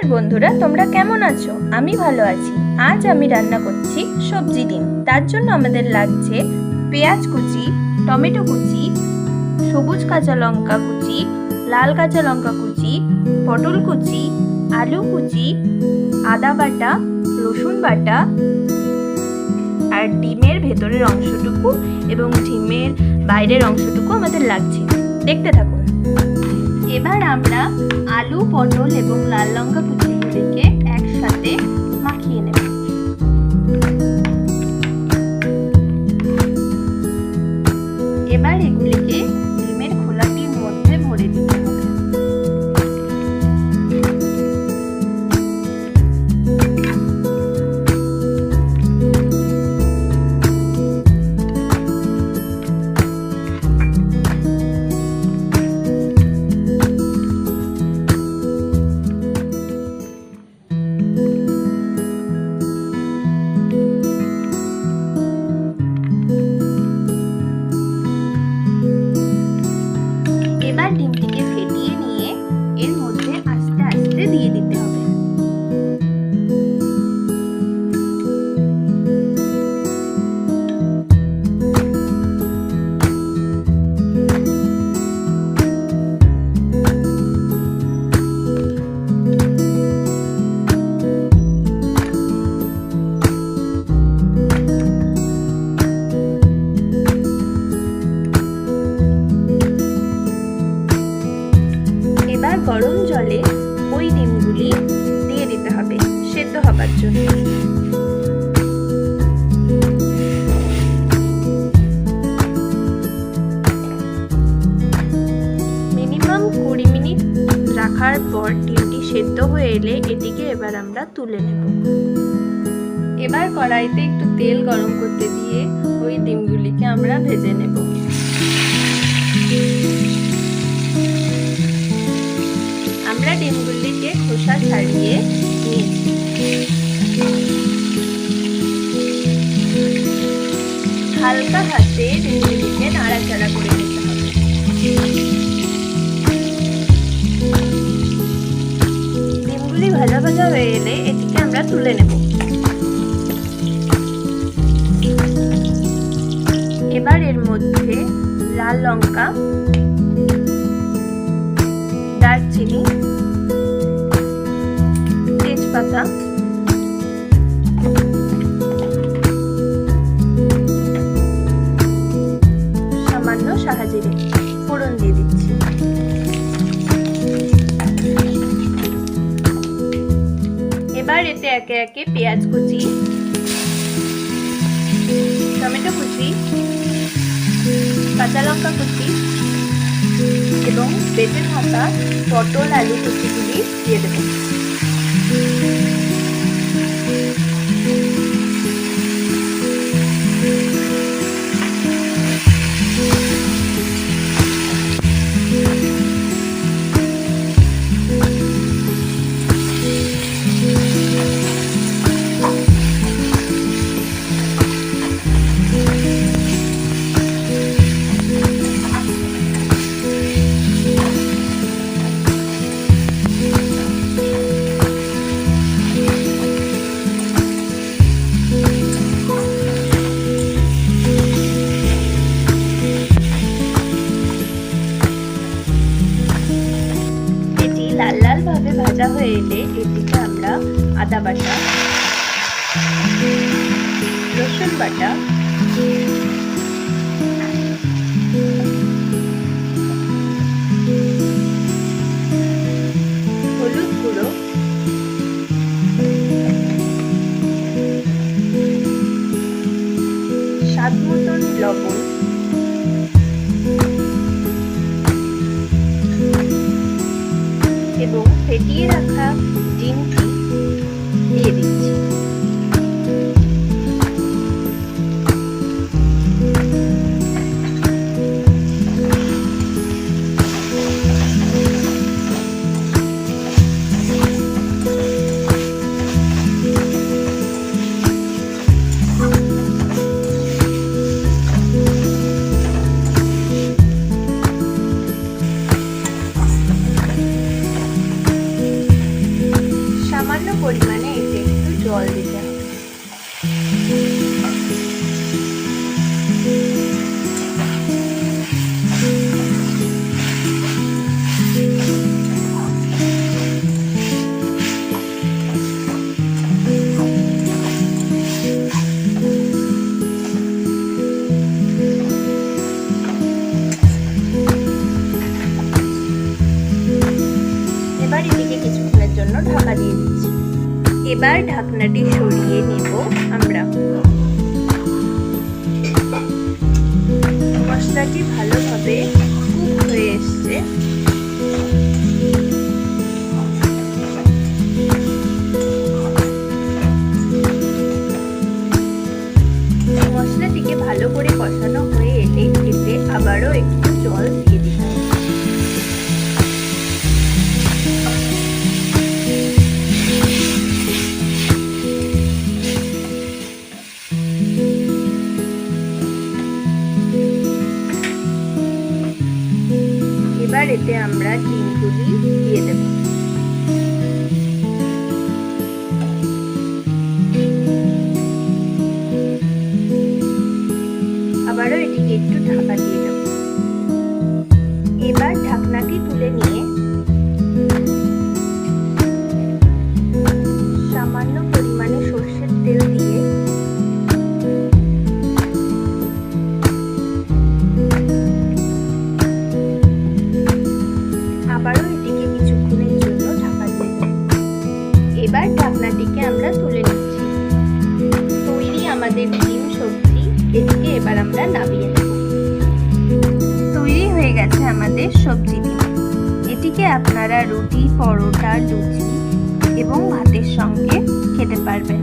নমস্কার বন্ধুরা, তোমরা কেমন আছো? আমি ভালো আছি। আজ আমি রান্না করছি সবজি ডিম। তার জন্য আমাদের লাগছে পেঁয়াজ কুচি, টমেটো কুচি, সবুজ কাঁচা লঙ্কা কুচি, লাল কাঁচা লঙ্কা কুচি, পটল কুচি, আলু কুচি, আদা বাটা, রসুন বাটা আর ডিমের ভেতরের অংশটুকু এবং ডিমের বাইরের অংশটুকু আমাদের লাগছে। দেখতে থাকুন। এবার আমরা আলু, পটল এবং লাল লঙ্কা কুচিগুলিকে একসাথে মাখিয়ে নেব। এবার এগুলিকে ডিমের খোলাটির মধ্যে ভরে দিতে হবে। এবার ডিমটিকে ফেটিয়ে নিয়ে এর মধ্যে আস্তে আস্তে দিয়ে দিতে হবে। এবার গরম জলে ওই ডিমগুলি দিয়ে দিতে হবে সেদ্ধ হবার জন্য। মিনিমাম 20 মিনিট রাখার পর ডিমটি সেদ্ধ হয়ে এলে এটিকে এবার আমরা তুলে নেব। এবার কড়াইতে একটু তেল গরম করতে দিয়ে ওই ডিমগুলিকে আমরা ভেজে নেব। আমরা ডিমগুলিকে খোসা ছাড়িয়ে নিয়েছি। হালকা হাতে ডিমগুলিকে নাড়াচাড়া করে নিতে হবে। ডিমগুলি ভাজা ভাজা হয়ে এলে এটিকে আমরা তুলে নেব। এবার এর মধ্যে লাল লঙ্কা, দারচিনি, তেজপাতা, সামান্য সাহাজিরে ফোড়ন দিয়ে দিচ্ছি। এবার এতে একে একে পেঁয়াজ কুচি, টমেটো কুচি, কাঁচা লঙ্কা কুচি এবং বেটে থাকা পটল আলু কুচিগুলি দিয়ে দেব। লাল লাল ভাবে ভাজা হয়ে এলে এটিকে আমরা আদা বাটা, রসুন বাটা, হলুদ গুঁড়ো, স্বাদ মতন লবণ এবং ফেটিয়ে রাখা ডিমটি দিয়ে দিচ্ছি। সামান্য পরিমাণে এতে একটু জল দিতে হবে। এবার এটিকে কিছুক্ষণের জন্য ঢাকা দিয়ে দিচ্ছি। এবার ঢাকনাটি সরিয়ে নেব আমরা। মশলাটি ভালোভাবে কুক হয়ে এসছে। মশলাটিকে ভালো করে কষানো হয়ে এলে এতে আবারও একটু জল দিয়ে দিতে হবে। এবার এতে আমরা ডিমগুলি দিয়ে দেব। আবারও এটিকে একটু ঢাকা দিয়ে দেব। এবার ঢাকনাটি তুলে নিয়ে সামান্য পরিমাণে সরষের তেল দিয়ে আবারও এটিকে কিছুক্ষণের জন্য ঢাকা দিয়ে দেব। এবার ঢাকনাটিকে আমরা তুলে নিচ্ছি। তৈরি আমাদের ডিম সবজি। এটিকে এবার আমরা নামিয়ে নেব। তৈরি হয়ে গেছে আমাদের সবজি ডিম। এটিকে আপনারা রুটি, পরোটা, লুচি এবং ভাতের সঙ্গে খেতে পারবেন।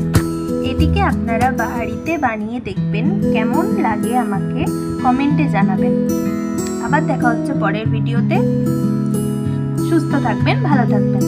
এটিকে আপনারা বাড়িতে বানিয়ে দেখবেন, কেমন লাগে আমাকে কমেন্টে জানাবেন। আবার দেখা হচ্ছে পরের ভিডিওতে। সুস্থ থাকবেন, ভালো থাকবেন।